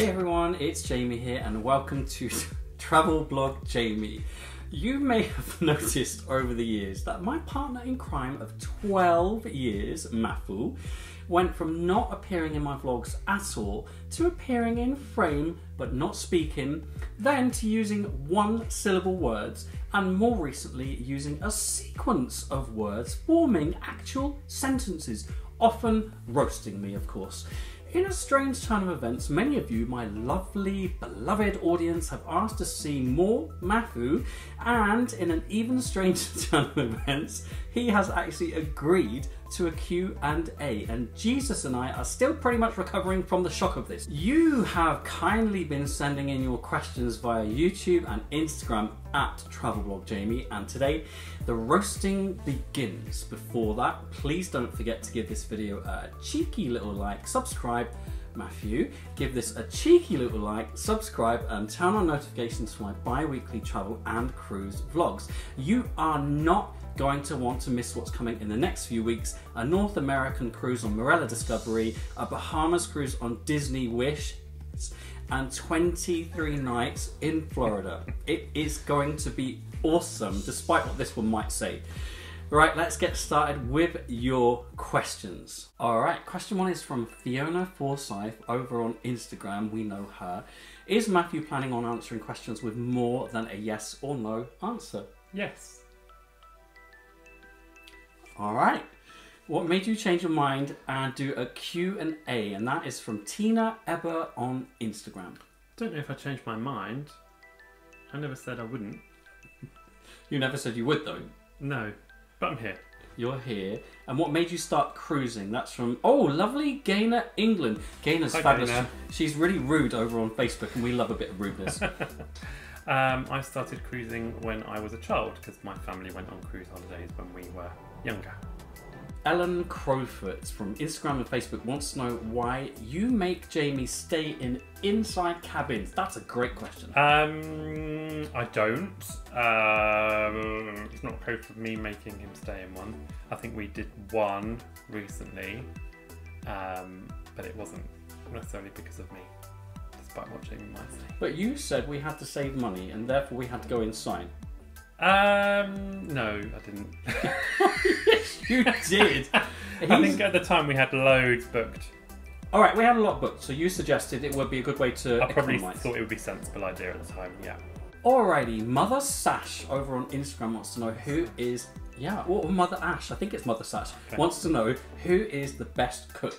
Hey everyone, it's Jamie here and welcome to Travel Blog Jamie. You may have noticed over the years that my partner in crime of 12 years, Maffoo, went from not appearing in my vlogs at all to appearing in frame but not speaking, then to using one-syllable words, and more recently using a sequence of words forming actual sentences, often roasting me, of course. In a strange turn of events, many of you, my lovely, beloved audience, have asked to see more Maffoo, and in an even stranger turn of events, he has actually agreed to a Q&A, and Jesus and I are still pretty much recovering from the shock of this. You have kindly been sending in your questions via YouTube and Instagram at TravelBlogJamie, and today the roasting begins. Before that, please don't forget to give this video a cheeky little like, subscribe, Maffoo, give this a cheeky little like, subscribe and turn on notifications for my bi-weekly travel and cruise vlogs. You are not going to want to miss what's coming in the next few weeks: a North American cruise on Morella Discovery, a Bahamas cruise on Disney Wish, and 23 nights in Florida. It is going to be awesome, despite what this one might say. Right, let's get started with your questions. All right, question one is from Fiona Forsyth over on Instagram. We know her. Is Maffoo planning on answering questions with more than a yes or no answer? Yes. All right. What made you change your mind and do a Q&A? And that is from Tina Eber on Instagram. Don't know if I changed my mind. I never said I wouldn't. You never said you would, though. No, but I'm here. You're here. And what made you start cruising? That's from, oh, lovely Gaynor England. Gaynor's fabulous. Gaynor. She's really rude over on Facebook, and we love a bit of rudeness. I started cruising when I was a child because my family went on cruise holidays when we were younger. Ellen Crowfoot from Instagram and Facebook wants to know why you make Jamie stay in inside cabins. That's a great question. I don't. It's not a code for me making him stay in one. I think we did one recently, but it wasn't necessarily because of me, despite what Jamie might say. But you said we had to save money and therefore we had to go inside. No, I didn't. Yes, you did. I think at the time we had loads booked. All right, we had a lot booked, so you suggested it would be a good way to I probably economise. thought it would be a sensible idea at the time, yeah. Alrighty, Mother Sash over on Instagram wants to know who is, or Mother Ash, I think it's Mother Sash, Okay. wants to know who is the best cook.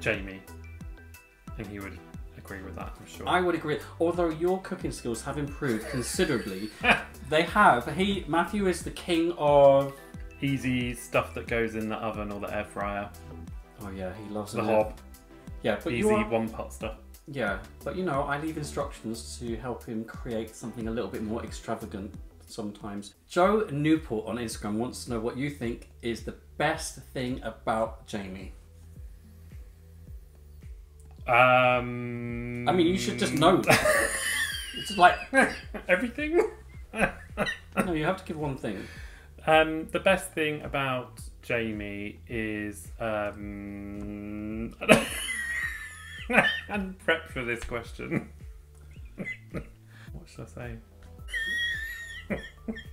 Jamie. And he would agree with that, I'm sure. I would agree. Although your cooking skills have improved considerably, they have. Maffoo is the king of easy stuff that goes in the oven or the air fryer. Oh yeah, he loves The it. hob. Yeah, but Easy you are, one-pot stuff. yeah, but you know, I leave instructions to help him create something a little bit more extravagant sometimes. Joe Newport on Instagram wants to know what you think is the best thing about Jamie. I mean, you should just know that. It's like everything. no, you have to give one thing. The best thing about Jamie is and prep for this question. What should I say?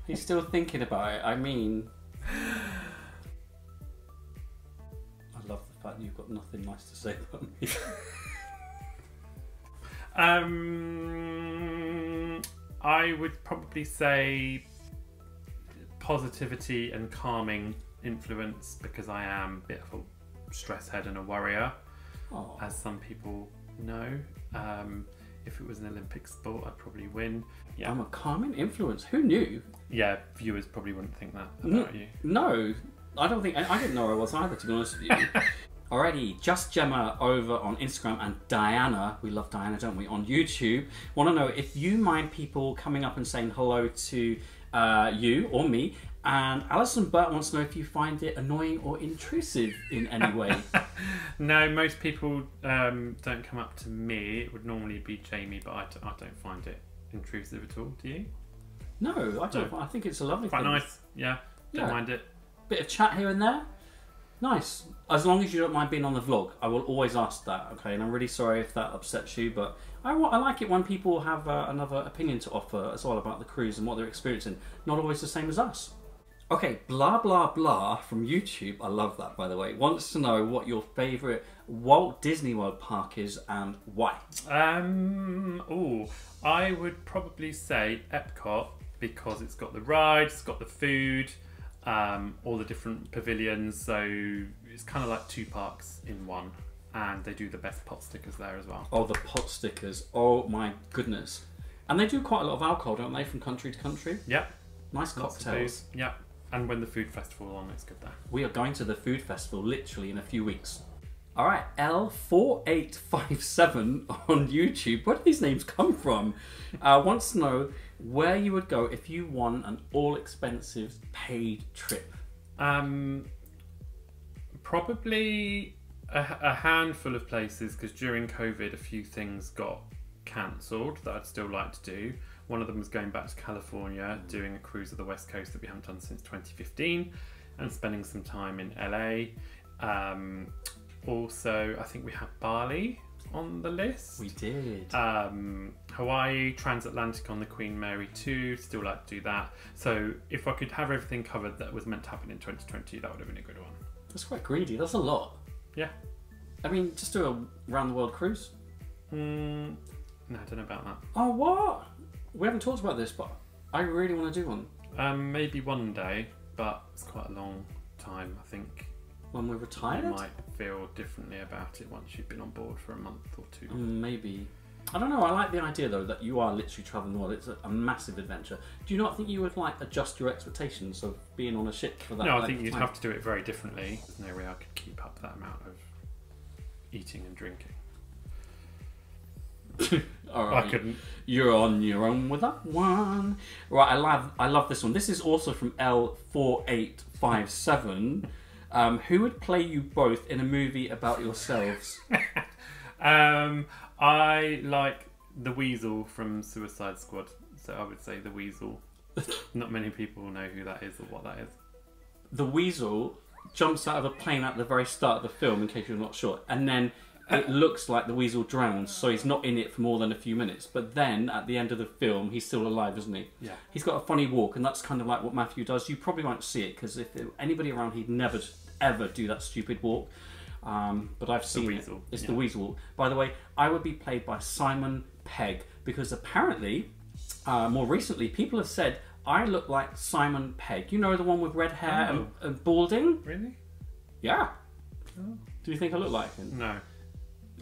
He's still thinking about it. I mean, I love the fact you've got nothing nice to say about me. I would probably say positivity and calming influence, because I am a bit of a stress head and a worrier, as some people know. If it was an Olympic sport, I'd probably win. Yeah. I'm a calming influence. Who knew? Yeah, viewers probably wouldn't think that about you. No, I don't think. I didn't know I was either, to be honest with you. Alrighty, Just Gemma over on Instagram and Diana, we love Diana, don't we, on YouTube, want to know if you mind people coming up and saying hello to you or me. And Alison Burt wants to know if you find it annoying or intrusive in any way. No, most people don't come up to me. It would normally be Jamie, but I don't find it intrusive at all. Do you? No, I don't. No. I think it's a lovely Quite thing. Nice, yeah. Don't mind it. Bit of chat here and there. Nice. As long as you don't mind being on the vlog, I will always ask that, okay? And I'm really sorry if that upsets you, but I like it when people have another opinion to offer as well about the cruise and what they're experiencing. Not always the same as us. Okay, blah blah blah from YouTube, I love that by the way, wants to know what your favourite Walt Disney World park is and why. I would probably say Epcot because it's got the rides, it's got the food, all the different pavilions, so it's kind of like two parks in one, and they do the best pot stickers there as well. Oh, the pot stickers, oh my goodness. And they do quite a lot of alcohol, don't they, from country to country? Yep. Nice cocktails. Yep. And when the food festival on, it's good there. We are going to the food festival literally in a few weeks. All right, L4857 on YouTube. Where do these names come from? Wants to know where you would go if you won an all-expenses paid trip. Probably a handful of places, because during COVID a few things got cancelled that I'd still like to do. One of them was going back to California, doing a cruise of the West Coast that we haven't done since 2015, and spending some time in LA. Also, I think we had Bali on the list. We did. Hawaii, transatlantic on the Queen Mary 2, still like to do that. So if I could have everything covered that was meant to happen in 2020, that would have been a good one. That's quite greedy. That's a lot. Yeah. I mean, just do a round the world cruise. No, I don't know about that. Oh, what? We haven't talked about this, but I really want to do one. Maybe one day, but it's quite a long time, I think. When we're retired? You might feel differently about it once you've been on board for a month or two. Maybe. I don't know, I like the idea though that you are literally travelling the world. It's a massive adventure. Do you not think you would like adjust your expectations of being on a ship for that? No, I think you'd have to do it very differently. There's no way I could keep up that amount of eating and drinking. All right, I couldn't. You're on your own with that one. Right, I love this one. This is also from L4857. Who would play you both in a movie about yourselves? I like the Weasel from Suicide Squad, so I would say the Weasel. Not many people know who that is or what that is. The Weasel jumps out of a plane at the very start of the film, in case you're not sure, and then it looks like the Weasel drowns, so he's not in it for more than a few minutes. But then, at the end of the film, he's still alive, isn't he? Yeah. He's got a funny walk, and that's kind of like what Maffoo does. You probably won't see it, because if there were anybody around, he'd never, ever do that stupid walk. But I've seen it. It's the Weasel walk. By the way, I would be played by Simon Pegg, because apparently, more recently, people have said I look like Simon Pegg. You know, the one with red hair and balding? Really? Yeah. Oh. Do you think I look like him? No.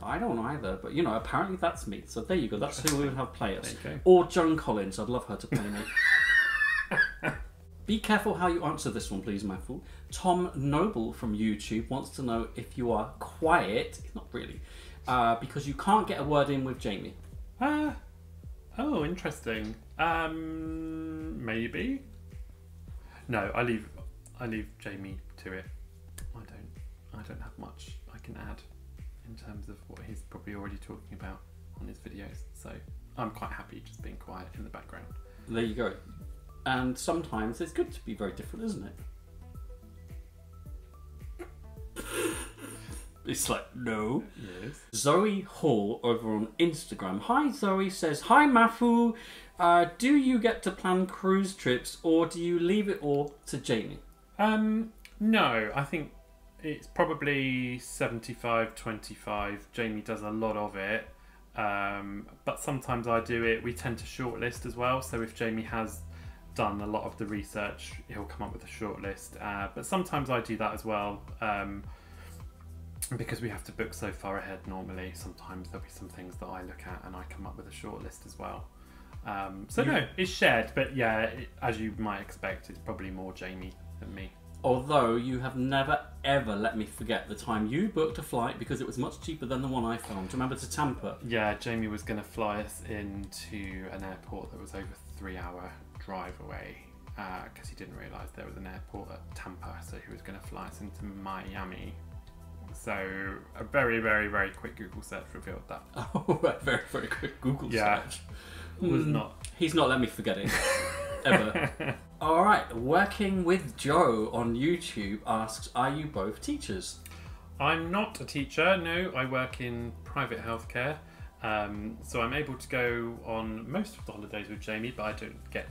I don't either, but you know, apparently that's me. So there you go. That's who we would have play us. Okay. Or Joan Collins. I'd love her to play me. Be careful how you answer this one, please, Maffoo. Tom Noble from YouTube wants to know if you are quiet. Not really, because you can't get a word in with Jamie. Oh, interesting. Maybe. No, I leave Jamie to it. I don't have much I can add in terms of what he's probably already talking about on his videos. So I'm quite happy just being quiet in the background. There you go. And sometimes it's good to be very different, isn't it? It's like, no. Yes. Zoe Hall over on Instagram. Hi, Zoe says, hi, Maffoo. Do you get to plan cruise trips or do you leave it all to Jamie? No, I think it's probably 75-25. Jamie does a lot of it. But sometimes I do it. We tend to shortlist as well. So if Jamie has done a lot of the research, he'll come up with a shortlist. But sometimes I do that as well. Because we have to book so far ahead normally, sometimes there'll be some things that I look at and I come up with a shortlist as well. No, it's shared, but yeah, as you might expect, it's probably more Jamie than me. Although you have never ever let me forget the time you booked a flight because it was much cheaper than the one I found. Do you remember, to Tampa? Yeah, Jamie was going to fly us into an airport that was over 3-hour drive away because he didn't realise there was an airport at Tampa, so he was going to fly us into Miami. So a very, very, very quick Google search revealed that. Oh, a very, very quick Google search. Was not. He's not let me forget it. Ever. All right, Working with Joe on YouTube asks, are you both teachers? I'm not a teacher, no. I work in private healthcare. So I'm able to go on most of the holidays with Jamie, but I don't get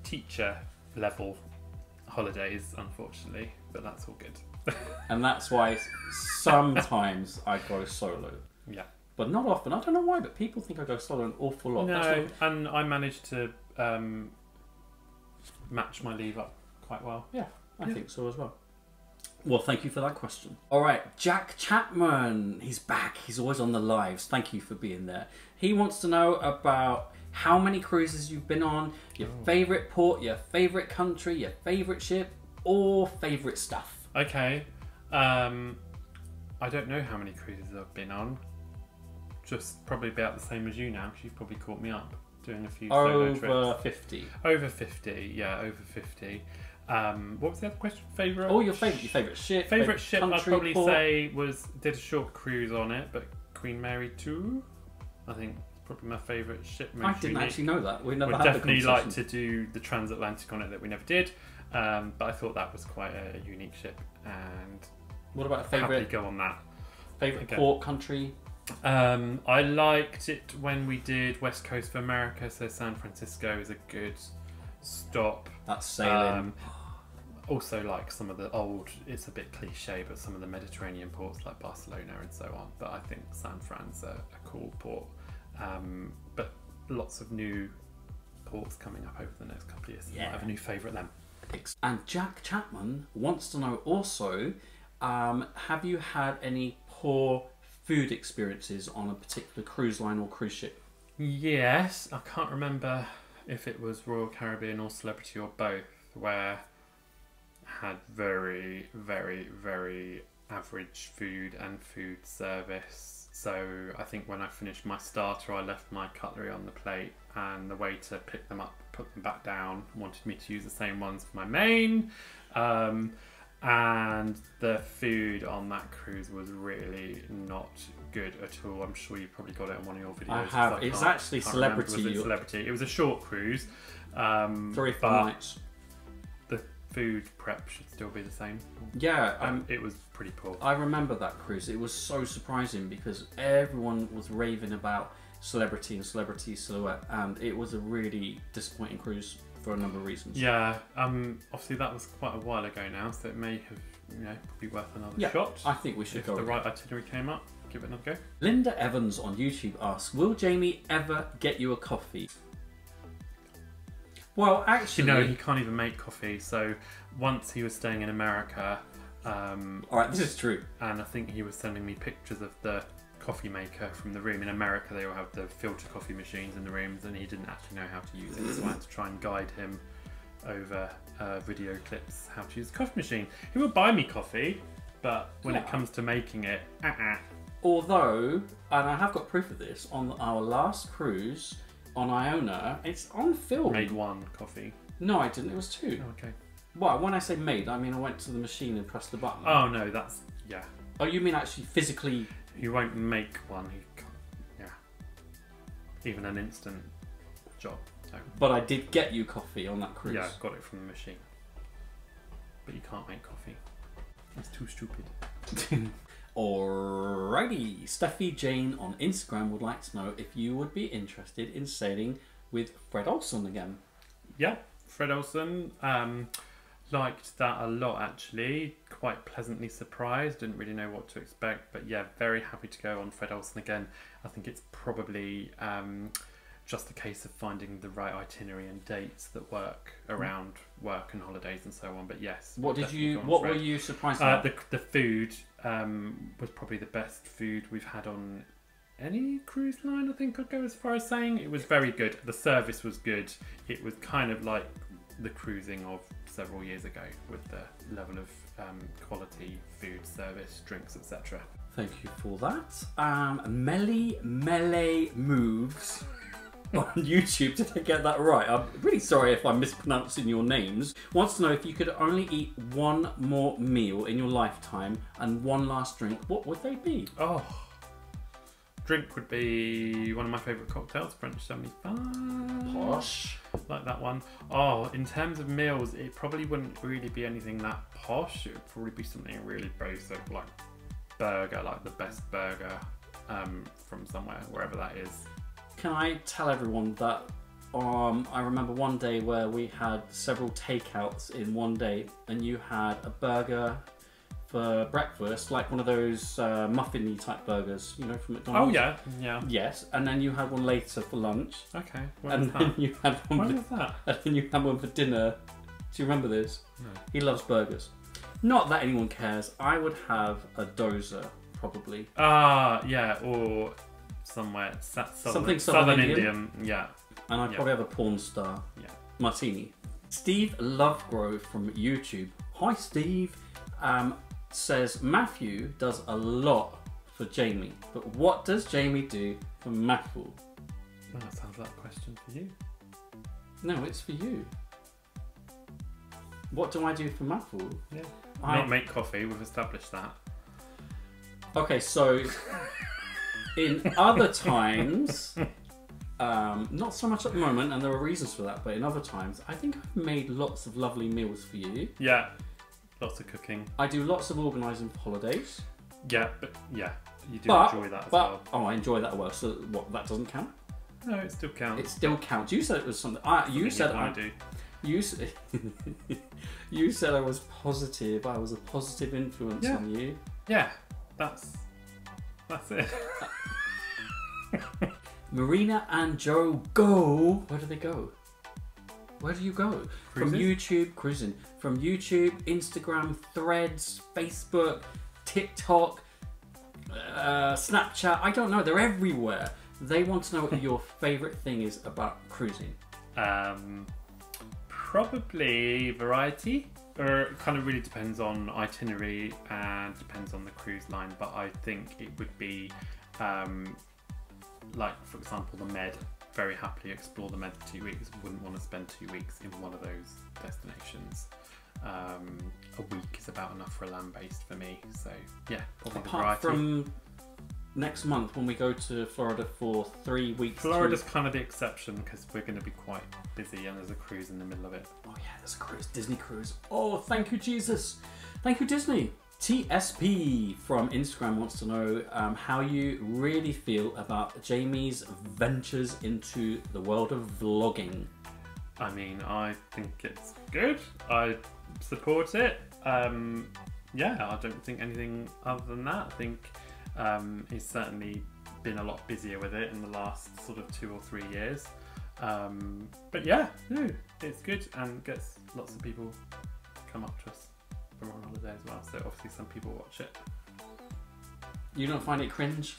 teacher level holidays, unfortunately. But that's all good. And that's why sometimes I go solo. Yeah. But not often. I don't know why, but people think I go solo an awful lot. No, and I managed to match my leave up quite well. Yeah, I think so as well. Well, thank you for that question. All right, Jack Chapman. He's back. He's always on the lives. Thank you for being there. He wants to know about how many cruises you've been on, your favourite port, your favourite country, your favourite ship, or favourite stuff. Okay. I don't know how many cruises I've been on. Just probably about the same as you now, because you've probably caught me up doing a few solo trips. Over 50. Over 50, yeah, over 50. What was the other question? Favourite? Oh, your favourite ship. Favourite ship, country, I'd probably port. say did a short cruise on it, but Queen Mary 2, I think it's probably my favourite ship. I didn't actually know that. We never Would had definitely the like to do the transatlantic on it that we never did, but I thought that was quite a unique ship, and what about a happily favourite go on that. favourite port, country? I liked it when we did West Coast of America, so San Francisco is a good stop. That's sailing. Also like some of the old, it's a bit cliche, but some of the Mediterranean ports like Barcelona and so on. But I think San Fran's a cool port. But lots of new ports coming up over the next couple of years. So I have a new favourite then. And Jack Chapman wants to know also, have you had any poor food experiences on a particular cruise line or cruise ship? Yes, I can't remember if it was Royal Caribbean or Celebrity or both, where I had very, very, very average food and food service. So I think when I finished my starter, I left my cutlery on the plate, and the waiter picked them up, put them back down, wanted me to use the same ones for my main. And the food on that cruise was really not good at all. I'm sure you probably got it on one of your videos. I have. It's actually Celebrity. Was it Celebrity? It was a short cruise. 3 or 4 nights. The food prep should still be the same. Yeah. It was pretty poor. I remember that cruise. It was so surprising because everyone was raving about Celebrity and Celebrity Silhouette, and it was a really disappointing cruise for a number of reasons. Yeah, obviously that was quite a while ago now, so it may have, probably worth another shot. I think we should if go. the right itinerary came up, give it another go. Linda Evans on YouTube asks, will Jamie ever get you a coffee? Well, actually... he can't even make coffee, so once he was staying in America... Alright, this is true. And I think he was sending me pictures of the coffee maker from the room. In America they all have the filter coffee machines in the rooms, and he didn't actually know how to use it, so I had to try and guide him over video clips how to use the coffee machine. He will buy me coffee, but when it comes to making it, Although, and I have got proof of this, on our last cruise on Iona, it's on film. Made 1 coffee. No, I didn't, it was 2. Oh, okay. Well, when I say made, I mean I went to the machine and pressed the button. Oh no, that's, yeah. Oh, you mean actually physically... He won't make one, he can't, even an instant job. No. But I did get you coffee on that cruise. Yeah, I got it from the machine. But you can't make coffee. It's too stupid. Alrighty, Steffi Jane on Instagram would like to know if you would be interested in sailing with Fred Olsen again. Yeah, Fred Olsen. Liked that a lot actually. Quite pleasantly surprised. Didn't really know what to expect, but yeah, very happy to go on Fred Olsen again. I think it's probably just a case of finding the right itinerary and dates that work around work and holidays and so on. But yes. What were you surprised about? The food was probably the best food we've had on any cruise line. I think I'd go as far as saying it was very good. The service was good. It was kind of like the cruising of several years ago with the level of quality food, service, drinks, etc. Thank you for that. Melee Moves on YouTube, did I get that right? I'm really sorry if I'm mispronouncing your names. Wants to know if you could only eat 1 more meal in your lifetime and 1 last drink, what would they be? Oh, Drink would be one of my favourite cocktails, French 75. Posh. Like that one. Oh, in terms of meals, it probably wouldn't really be anything that posh. It would probably be something really basic, like burger, like the best burger from somewhere, wherever that is. Can I tell everyone that I remember one day where we had several takeouts in one day, and you had a burger for breakfast, like one of those muffin-y type burgers, you know, from McDonald's. Oh yeah, yeah. Yes, and then you had one later for lunch. Okay. And then you had one. When was that? And then you had one for dinner. Do you remember this? No. He loves burgers. Not that anyone cares. I would have a dozer, probably. Yeah, or somewhere southern Indian. Yeah. And I'd probably have a porn star. Yeah. Martini. Steve Lovegrove from YouTube. Hi, Steve. Says Maffoo does a lot for Jamie, but what does Jamie do for Maffoo? Well, that sounds like a question for you. No, it's for you. What do I do for Maffoo? Yeah. Not make coffee, we've established that. Okay, so in other times, not so much at the moment, and there are reasons for that, but in other times, I think I've made lots of lovely meals for you. Yeah. Lots of cooking. I do lots of organising for holidays. Yeah, but yeah, you do enjoy that as well. Oh, I enjoy that as well. So what? That doesn't count? No, it still counts. It still counts. You said it was something. You said I do. You said I was positive. I was a positive influence on you. Yeah, that's it. Marina and Joe go. Where do they go? Where do you go? Cruising? From YouTube, cruising. From YouTube, Instagram, Threads, Facebook, TikTok, Snapchat. I don't know. They're everywhere. They want to know what your favourite thing is about cruising. Probably variety. Or it kind of really depends on itinerary and depends on the cruise line. But I think it would be like, for example, the Med. Very happily explore the Med for 2 weeks. Wouldn't want to spend 2 weeks in one of those destinations. A week is about enough for a land-based for me. So yeah, probably apart the variety. From next month when we go to Florida for 3 weeks. Florida's kind of the exception because we're going to be quite busy and there's a cruise in the middle of it. Oh yeah, there's a cruise, Disney cruise. Oh, thank you, Jesus. Thank you, Disney. TSP from Instagram wants to know how you really feel about Jamie's ventures into the world of vlogging. I mean, I think it's good. I support it. Yeah, I don't think anything other than that. I think he's certainly been a lot busier with it in the last sort of 2 or 3 years. But yeah, no, it's good and gets lots of people come up to us. We're on holiday as well, so obviously some people watch it. You don't find it cringe?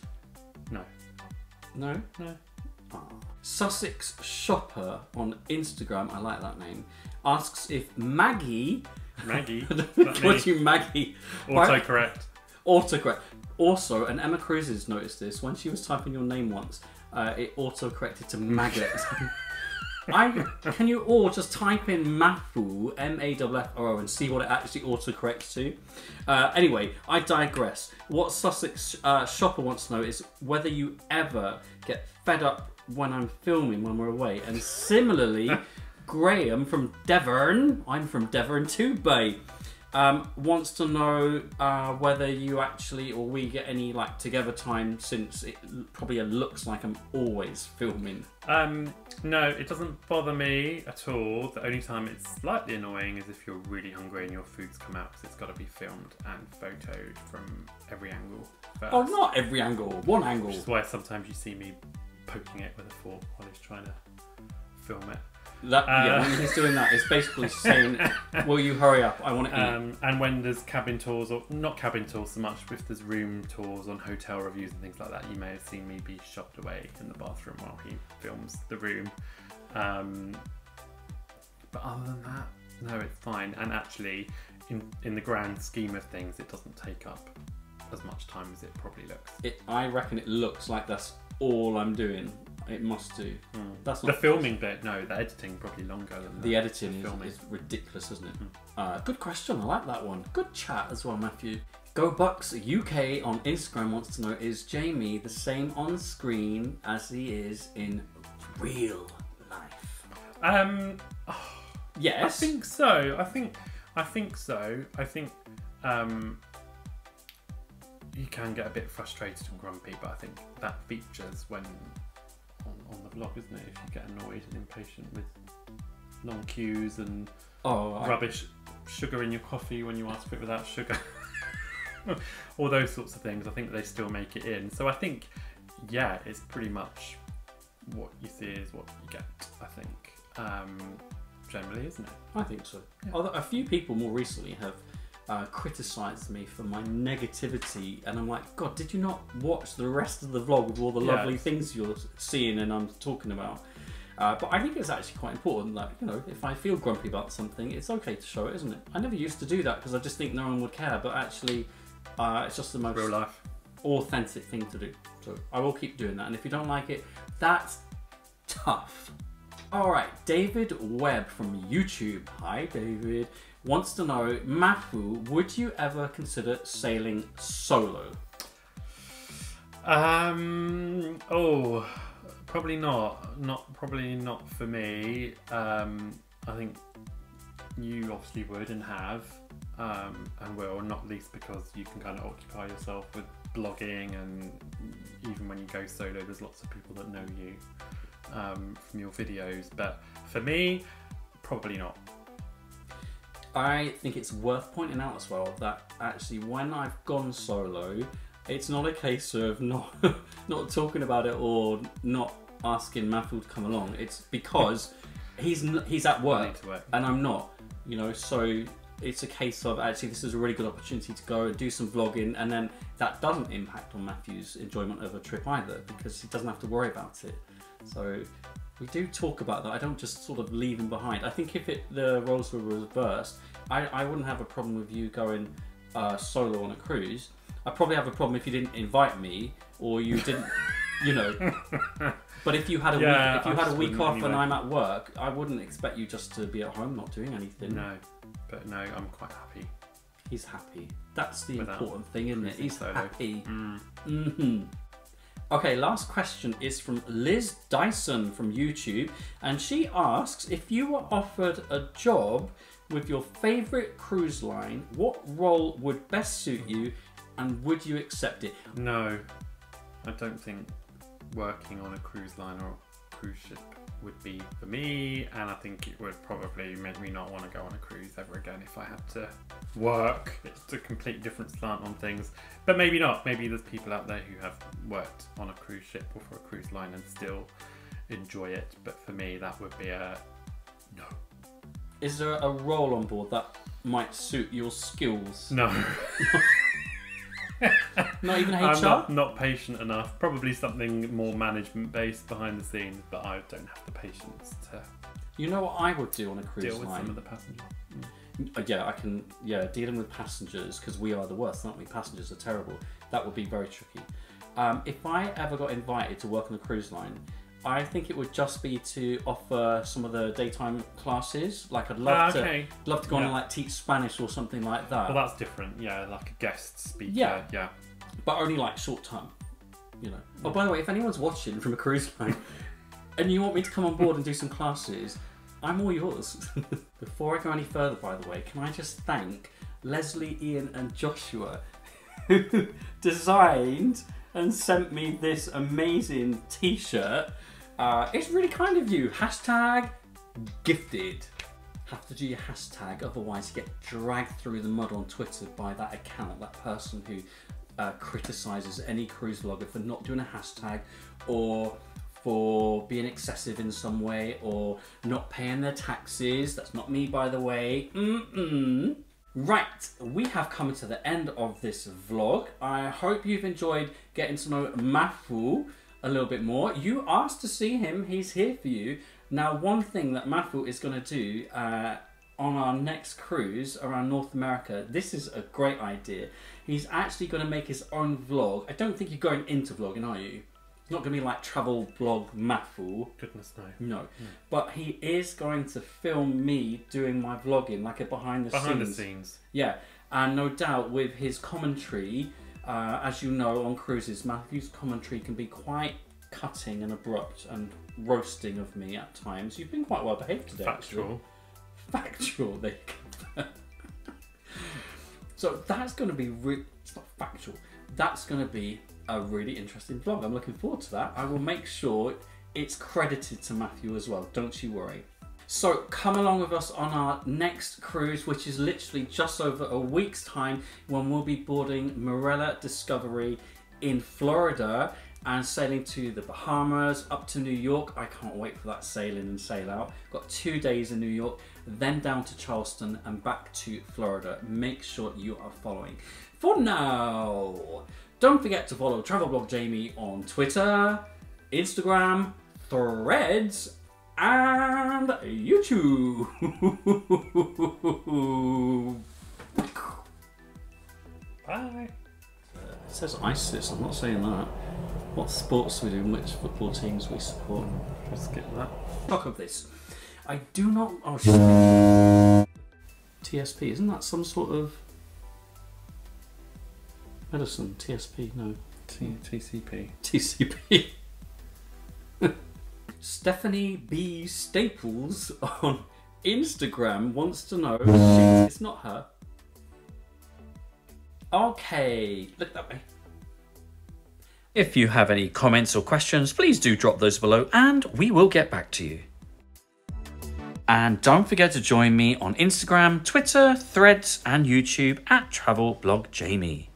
No. No? No. Oh. Sussex Shopper on Instagram, I like that name, asks if Maggie... Maggie? What do you Maggie? Autocorrect. Autocorrect. Also, and Emma Cruises noticed this, when she was typing your name once, it autocorrected to maggot. Can you all just type in Maffoo, M-A-F-F-O, and see what it actually autocorrects to? Anyway, I digress. What Sussex Shopper wants to know is whether you ever get fed up when I'm filming when we're away. And similarly, Graham from Devon, I'm from Devon too, babe, wants to know whether you actually, or we get any like together time, since it probably looks like I'm always filming. No, it doesn't bother me at all. The only time it's slightly annoying is if you're really hungry and your food's come out, because it's got to be filmed and photoed from every angle first. Oh, not every angle, one angle. Which is why sometimes you see me poking it with a fork while he's trying to film it. Yeah, when he's doing that, it's basically saying, will you hurry up, I want to eat. And when there's cabin tours, or not cabin tours so much, if there's room tours on hotel reviews and things like that, you may have seen me be shocked away in the bathroom while he films the room. But other than that, no, it's fine. And actually, in the grand scheme of things, it doesn't take up as much time as it probably looks. I reckon it looks like that's all I'm doing. It must do. That's not the filming bit. No, the editing probably longer than the editing. Is ridiculous, isn't it? Good question. I like that one. Good chat as well, Maffoo. Go Bucks UK on Instagram wants to know, is Jamie the same on screen as he is in real life? Yes. I think so. I think so. I think you can get a bit frustrated and grumpy, but I think that features when on the vlog, isn't it? If you get annoyed and impatient with long queues and rubbish sugar in your coffee when you ask for it without sugar. All those sorts of things, I think they still make it in. So I think, yeah, it's pretty much what you see is what you get, I think, generally, isn't it? I think so. Yeah. Although a few people more recently have criticised me for my negativity, and I'm like, God, did you not watch the rest of the vlog with all the lovely things you're seeing and I'm talking about? But I think it's actually quite important that, you know, if I feel grumpy about something, it's okay to show it, isn't it? I never used to do that because I just think no one would care, but actually it's just the most real life authentic thing to do. So I will keep doing that, and if you don't like it, that's tough. Alright, David Webb from YouTube, hi David, wants to know, Maffoo, would you ever consider sailing solo? Probably not. Probably not for me. I think you obviously would and have, and will, not least because you can kind of occupy yourself with blogging, and even when you go solo, there's lots of people that know you from your videos. But for me, probably not. I think it's worth pointing out as well that actually when I've gone solo, it's not a case of not talking about it or not asking Maffoo to come along. It's because he's at work and I'm not, you know, so it's a case of actually this is a really good opportunity to go and do some vlogging, and then that doesn't impact on Matthew's enjoyment of a trip either because he doesn't have to worry about it. So we do talk about that. I don't just sort of leave him behind. I think if the roles were reversed, I wouldn't have a problem with you going solo on a cruise. I'd probably have a problem if you didn't invite me or you didn't, you know. But if you had a week off and I'm at work, I wouldn't expect you just to be at home not doing anything. No, but no, I'm quite happy. He's happy. That's the important thing, isn't it? He's solo. Happy. Okay, last question is from Liz Dyson from YouTube, and she asks, if you were offered a job with your favourite cruise line, what role would best suit you, and would you accept it? No, I don't think working on a cruise line or cruise ship would be for me, and I think it would probably make me not want to go on a cruise ever again if I had to work. It's a complete different slant on things, but maybe not. Maybe there's people out there who have worked on a cruise ship or for a cruise line and still enjoy it, but for me that would be a no. Is there a role on board that might suit your skills? No. Not even HR? I'm not patient enough. Probably something more management based behind the scenes, but I don't have the patience to. You know what I would do on a cruise deal with line? some of the passengers. Yeah, I can. Yeah, dealing with passengers, because we are the worst, aren't we? Passengers are terrible. That would be very tricky. If I ever got invited to work on a cruise line, I think it would just be to offer some of the daytime classes. Like I'd love to go on and like teach Spanish or something like that. Well, that's different. Yeah, like a guest speaker. Yeah. But only like short term, you know. Oh, by the way, if anyone's watching from a cruise line and you want me to come on board and do some classes, I'm all yours. Before I go any further, by the way, can I just thank Leslie, Ian and Joshua who designed and sent me this amazing t-shirt. It's really kind of you. Hashtag gifted. Have to do your hashtag, otherwise you get dragged through the mud on Twitter by that account, that person who criticises any cruise vlogger for not doing a hashtag or for being excessive in some way or not paying their taxes. That's not me, by the way. Right, we have come to the end of this vlog. I hope you've enjoyed getting to know Maffoo a little bit more. You asked to see him, he's here for you. Now, one thing that Maffoo is going to do on our next cruise around North America, this is a great idea. He's actually going to make his own vlog. I don't think you're going into vlogging, are you? It's not going to be like travel vlog Maffoo. Goodness no. No. But he is going to film me doing my vlogging, like a behind the scenes. Behind the scenes. Yeah. And no doubt with his commentary, as you know, on cruises, Maffoo's commentary can be quite cutting and abrupt and roasting of me at times. You've been quite well behaved today. Factual. Actually. Factual, there you go. So that's going to be, it's not factual, that's going to be a really interesting vlog. I'm looking forward to that. I will make sure it's credited to Maffoo as well, don't you worry. So come along with us on our next cruise, which is literally just over a week's time, when we'll be boarding Morella Discovery in Florida and sailing to the Bahamas, up to New York. I can't wait for that sail in and sail out. Got 2 days in New York, then down to Charleston and back to Florida. Make sure you are following. For now, don't forget to follow Travel Blog Jamie on Twitter, Instagram, Threads, and YouTube. Bye. It says ISIS, I'm not saying that. What sports we do and which football teams we support. We'll skip that. Talk of this. I do not... Oh, shit. TSP, isn't that some sort of medicine? TSP, no. TCP. TCP. Stephanie B. Staples on Instagram wants to know... Shit, it's not her. Okay, look that way. If you have any comments or questions, please do drop those below and we will get back to you. And don't forget to join me on Instagram, Twitter, Threads and YouTube at Travel Blog Jamie.